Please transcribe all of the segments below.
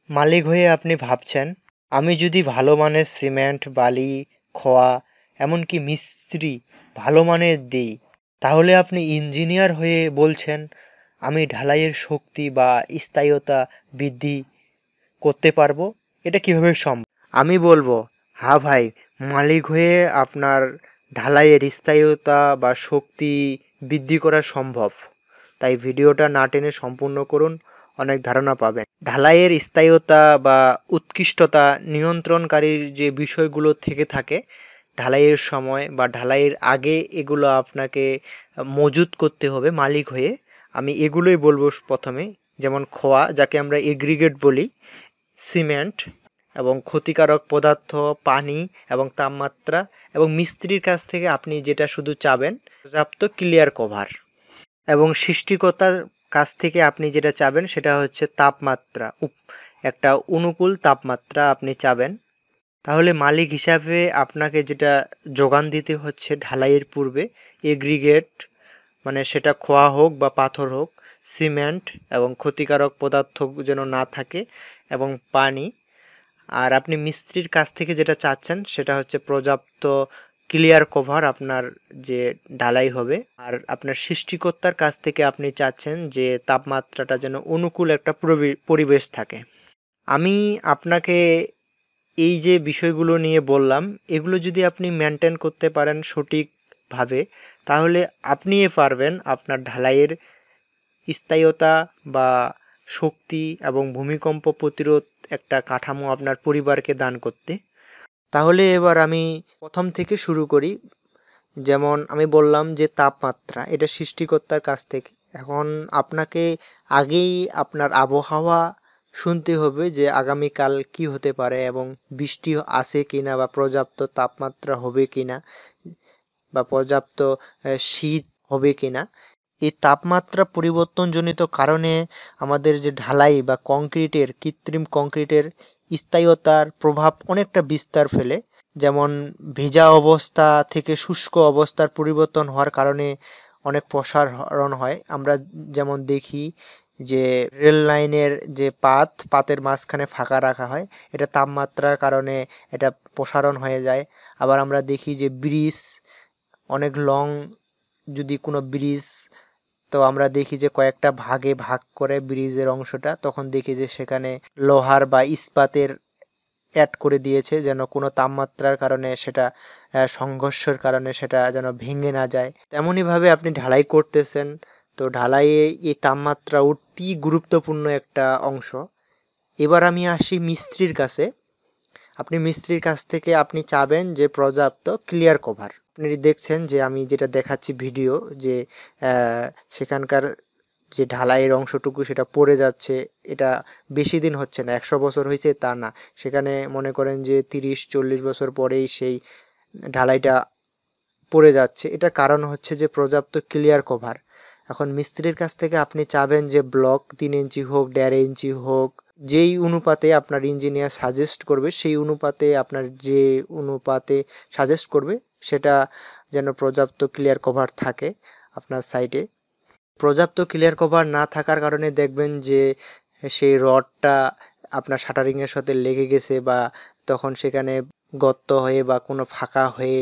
মালিক হয়ে আপনি ভাবছেন, আমি যদি ভালো মানের সিমেন্ট, বালি, খোয়া এমনকি মিস্ত্রি ভালো মানের দিই, তাহলে আপনি ইঞ্জিনিয়ার হয়ে বলছেন আমি ঢালাইয়ের শক্তি বা স্থায়িত্ব বৃদ্ধি করতে পারবো। এটা কিভাবে সম্ভব? আমি বলবো, হ্যাঁ ভাই, মালিক হয়ে আপনার ঢালাইয়ের স্থায়িত্ব বা শক্তি বৃদ্ধি করা সম্ভব। তাই ভিডিওটা না টেনে সম্পূর্ণ করুন, অনেক ধারণা পাবেন। ঢালাইয়ের স্থায়িত্ব বা উৎকৃষ্টতা নিয়ন্ত্রণকারীর যে বিষয়গুলো থেকে থাকে ঢালাইয়ের সময় বা ঢালাইয়ের আগে, এগুলো আপনাকে মজুত করতে হবে মালিক হয়ে। আমি এগুলোই বলবো প্রথমে, যেমন খোয়া, যাকে আমরা এগ্রিগেট বলি, সিমেন্ট এবং ক্ষতিকারক পদার্থ, পানি এবং তাপমাত্রা, এবং মিস্ত্রির কাছ থেকে আপনি যেটা শুধু চাবেন পর্যাপ্ত ক্লিয়ার কভার, এবং সৃষ্টিকর্তার কাছ থেকে আপনি যেটা চাবেন সেটা হচ্ছে তাপমাত্রা, একটা অনুকূল তাপমাত্রা আপনি চাবেন। তাহলে মালিক হিসাবে আপনাকে যেটা যোগান দিতে হচ্ছে ঢালাইয়ের পূর্বে, এগ্রিগেট মানে সেটা খোয়া হোক বা পাথর হোক, সিমেন্ট এবং ক্ষতিকারক পদার্থ যেন না থাকে, এবং পানি। আর আপনি মিস্ত্রির কাছ থেকে যেটা চাচ্ছেন সেটা হচ্ছে পর্যাপ্ত ক্লিয়ার কভার আপনার যে ঢালাই হবে। আর আপনার সৃষ্টিকর্তার কাছ থেকে আপনি চাচ্ছেন যে তাপমাত্রাটা যেন অনুকূল একটা পরিবেশ থাকে। আমি আপনাকে এই যে বিষয়গুলো নিয়ে বললাম, এগুলো যদি আপনি মেনটেন করতে পারেন সঠিকভাবে, তাহলে আপনিই পারবেন আপনার ঢালাইয়ের স্থায়িত্ব বা শক্তি এবং ভূমিকম্প প্রতিরোধ একটা কাঠামো আপনার পরিবারকে দান করতে। তাহলে এবার আমি প্রথম থেকে শুরু করি। যেমন আমি বললাম যে তাপমাত্রা, এটা সৃষ্টিকর্তার কাছ থেকে। এখন আপনাকে আগেই আপনার আবহাওয়া শুনতে হবে যে আগামীকাল কি হতে পারে, এবং বৃষ্টি আসে কিনা, বা পর্যাপ্ত তাপমাত্রা হবে কিনা, বা পর্যাপ্ত শীত হবে কিনা। এই তাপমাত্রা পরিবর্তনজনিত কারণে আমাদের যে ঢালাই বা কংক্রিটের, কৃত্রিম কংক্রিটের স্থায়িত্বের প্রভাব অনেকটা বিস্তার ফেলে। যেমন ভেজা অবস্থা থেকে শুষ্ক অবস্থার পরিবর্তন হওয়ার কারণে অনেক প্রসারণ হয়। আমরা যেমন দেখি যে রেল লাইনের যে পাতের মাঝখানে ফাঁকা রাখা হয়, এটা তাপমাত্রার কারণে এটা প্রসারণ হয়ে যায়। আবার আমরা দেখি যে ব্রিজ, অনেক লং যদি কোনো ব্রিজ, তো আমরা দেখি যে কয়েকটা ভাগে ভাগ করে ব্রিজের অংশটা, তখন দেখি যে সেখানে লোহার বা ইস্পাতের অ্যাড করে দিয়েছে, যেন কোনো তাপমাত্রার কারণে সেটা সংঘর্ষের কারণে সেটা যেন ভেঙে না যায়। তেমনইভাবে আপনি ঢালাই করতেছেন, তো ঢালাইয়ে এই তাপমাত্রা অতি গুরুত্বপূর্ণ একটা অংশ। এবার আমি আসি মিস্ত্রির কাছে। আপনি মিস্ত্রির কাছ থেকে আপনি চাবেন যে পর্যাপ্ত ক্লিয়ার কভার। আপনি দেখছেন যে আমি যেটা দেখাচ্ছি ভিডিও, যে সেখানকার যে ঢালাইয়ের অংশটুকু সেটা পড়ে যাচ্ছে। এটা বেশি দিন হচ্ছে না, 100 বছর হয়েছে তা না। সেখানে মনে করেন যে 30-40 বছর পরেই সেই ঢালাইটা পড়ে যাচ্ছে। এটার কারণ হচ্ছে যে পর্যাপ্ত ক্লিয়ার কভার। এখন মিস্ত্রির কাছ থেকে আপনি চাবেন যে ব্লক 3 ইঞ্চি হোক, 1.5 ইঞ্চি হোক, যেই অনুপাতে আপনার ইঞ্জিনিয়ার সাজেস্ট করবে, সেই অনুপাতে আপনার যে অনুপাতে সাজেস্ট করবে সেটা যেন পর্যাপ্ত ক্লিয়ার কভার থাকে আপনার সাইটে। পর্যাপ্ত ক্লিয়ার কভার না থাকার কারণে দেখবেন যে সেই রডটা আপনার শাটারিংয়ের সাথে লেগে গেছে, বা তখন সেখানে গর্ত হয়ে বা কোনো ফাঁকা হয়ে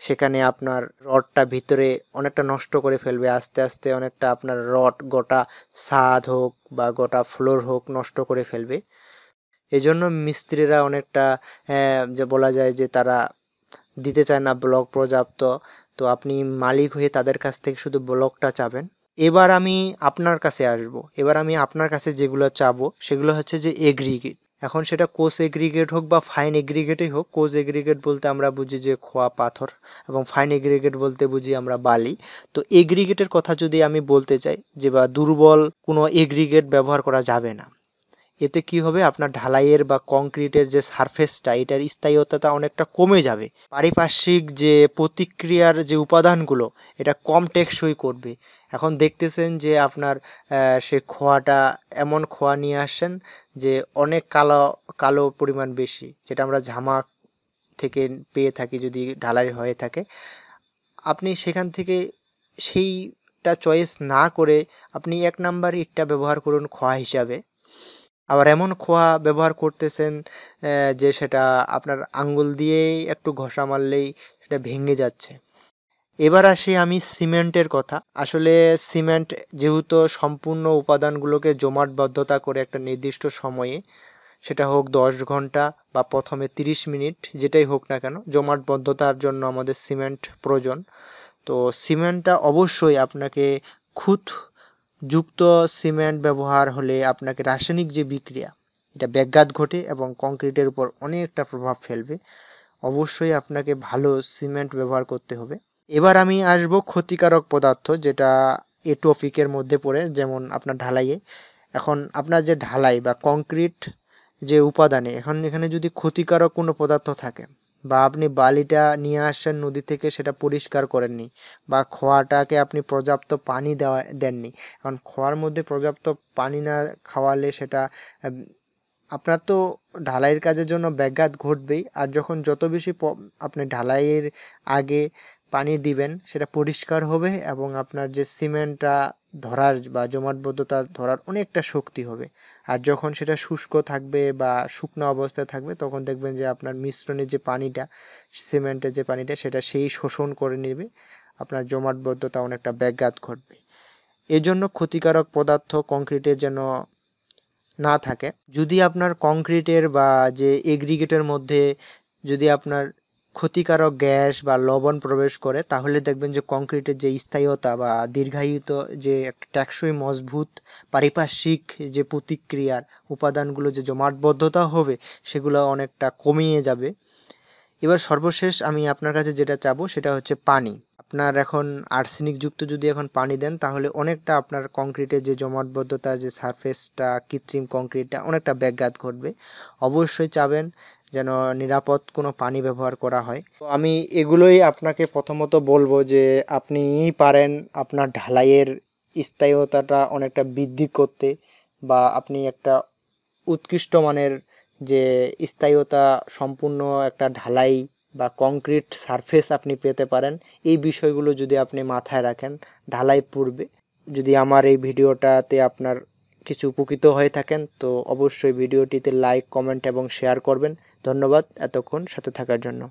সেখানে আপনার রডটা ভিতরে অনেকটা নষ্ট করে ফেলবে। আস্তে আস্তে অনেকটা আপনার রড গোটা ছাদ হোক বা গোটা ফ্লোর হোক নষ্ট করে ফেলবে। এজন্য মিস্ত্রিরা অনেকটা যে বলা যায় যে তারা দিতে চায় না ব্লক পর্যাপ্ত। তো আপনি মালিক হয়ে তাদের কাছ থেকে শুধু ব্লকটা চাবেন। এবার আমি আপনার কাছে আসব। এবার আমি আপনার কাছে যেগুলো চাবো সেগুলো হচ্ছে যে এগ্রিগেট। এখন সেটা কোষ এগ্রিগেট হোক বা ফাইন এগ্রিগেটই হোক। কোষ এগ্রিগেট বলতে আমরা বুঝি যে খোয়া পাথর, এবং ফাইন এগ্রিগেট বলতে বুঝি আমরা বালি। তো এগ্রিগেটের কথা যদি আমি বলতে চাই, যে বা দুর্বল কোনো এগ্রিগেট ব্যবহার করা যাবে না। এতে কি হবে, আপনার ঢালাইয়ের বা কংক্রিটের যে সারফেসটা, এটার স্থায়িত্বতা অনেকটা কমে যাবে। পারিপার্শ্বিক যে প্রতিক্রিয়ার যে উপাদানগুলো, এটা কম টেকসই করবে। এখন দেখতেছেন যে আপনার সে খোয়াটা, এমন খোয়া নিয়ে আসছেন যে অনেক কালো কালো পরিমাণ বেশি, যেটা আমরা ঝামা থেকে পেয়ে থাকি যদি ঢালাই হয়ে থাকে। আপনি সেখান থেকে সেইটা চয়েস না করে আপনি 1 নাম্বার ইটটা ব্যবহার করুন খোয়া হিসাবে। আবার এমন খোয়া ব্যবহার করতেছেন যে সেটা আপনার আঙ্গুল দিয়েই একটু ঘষা মারলেই সেটা ভেঙে যাচ্ছে। এবার আসি আমি সিমেন্টের কথা। আসলে সিমেন্ট যেহেতু সম্পূর্ণ উপাদানগুলোকে জমাটবদ্ধতা করে একটা নির্দিষ্ট সময়ে, সেটা হোক 10 ঘন্টা বা প্রথমে 30 মিনিট, যেটাই হোক না কেন, জমাটবদ্ধতার জন্য আমাদের সিমেন্ট প্রয়োজন। তো সিমেন্টটা অবশ্যই আপনাকে খুঁতযুক্ত সিমেন্ট ব্যবহার হলে আপনাকে রাসায়নিক যে বিক্রিয়া, এটা ব্যাঘাত ঘটে এবং কংক্রিটের উপর অনেকটা প্রভাব ফেলবে। অবশ্যই আপনাকে ভালো সিমেন্ট ব্যবহার করতে হবে। এবার আমি আসব ক্ষতিকারক পদার্থ, যেটা এ টপিকের মধ্যে পড়ে, যেমন আপনার ঢালাইয়ে। এখন আপনার যে ঢালাই বা কংক্রিট যে উপাদানে, এখন এখানে যদি ক্ষতিকারক কোনো পদার্থ থাকে, বা আপনি বালিটা নিয়ে আসছেন নদী থেকে, সেটা পরিষ্কার করেননি, বা খোয়াটাকে আপনি পর্যাপ্ত পানি দেননি। কারণ খোয়ার মধ্যে পর্যাপ্ত পানি না খাওয়ালে সেটা আপনার তো ঢালাইয়ের কাজের জন্য ব্যাঘাত ঘটবেই। আর যখন যত বেশি আপনি ঢালাইয়ের আগে পানি দিবেন, সেটা পরিষ্কার হবে এবং আপনার যে সিমেন্টটা ধরার বা জমাটবদ্ধতা ধরার অনেকটা শক্তি হবে। আর যখন সেটা শুষ্ক থাকবে বা শুকনো অবস্থায় থাকবে, তখন দেখবেন যে আপনার মিশ্রণের যে পানিটা, সিমেন্টের যে পানিটা, সেটা সেই শোষণ করে নেবে, আপনার জমাটবদ্ধতা অনেকটা ব্যাঘাত ঘটবে। এজন্য ক্ষতিকারক পদার্থ কংক্রিটের যেন না থাকে। যদি আপনার কংক্রিটের বা যে এগ্রিগেটের মধ্যে যদি আপনার ক্ষতিকারক গ্যাস বা লবণ প্রবেশ করে, তাহলে দেখবেন যে কংক্রিটের যে স্থায়ীতা বা দীর্ঘায়িত যে একটা টেকসই মজবুত পারিপার্শ্বিক যে প্রতিক্রিয়ার উপাদানগুলো যে জমাটবদ্ধতা হবে, সেগুলো অনেকটা কমিয়ে যাবে। এবার সর্বশেষ আমি আপনার কাছে যেটা চাবো সেটা হচ্ছে পানি। আপনার এখন আর্সেনিকযুক্ত যদি এখন পানি দেন, তাহলে অনেকটা আপনার কংক্রিটের যে জমাটবদ্ধতা, যে সারফেসটা, কৃত্রিম কংক্রিটটা অনেকটা ব্যাঘাত ঘটবে। অবশ্যই চাবেন যেন নিরাপদ কোনো পানি ব্যবহার করা হয়। তো আমি এগুলোই আপনাকে প্রথমত বলবো যে আপনি পারেন আপনার ঢালাইয়ের স্থায়ীতাটা অনেকটা বৃদ্ধি করতে, বা আপনি একটা উৎকৃষ্ট মানের যে স্থায়ীতা সম্পূর্ণ একটা ঢালাই বা কংক্রিট সারফেস আপনি পেতে পারেন। এই বিষয়গুলো যদি আপনি মাথায় রাখেন ঢালাই পূর্বে, যদি আমার এই ভিডিওটাতে আপনার কিছু উপকৃত হয়ে থাকেন, তো অবশ্যই ভিডিওটিতে লাইক, কমেন্ট এবং শেয়ার করবেন। ধন্যবাদ এতক্ষণ সাথে থাকার জন্য।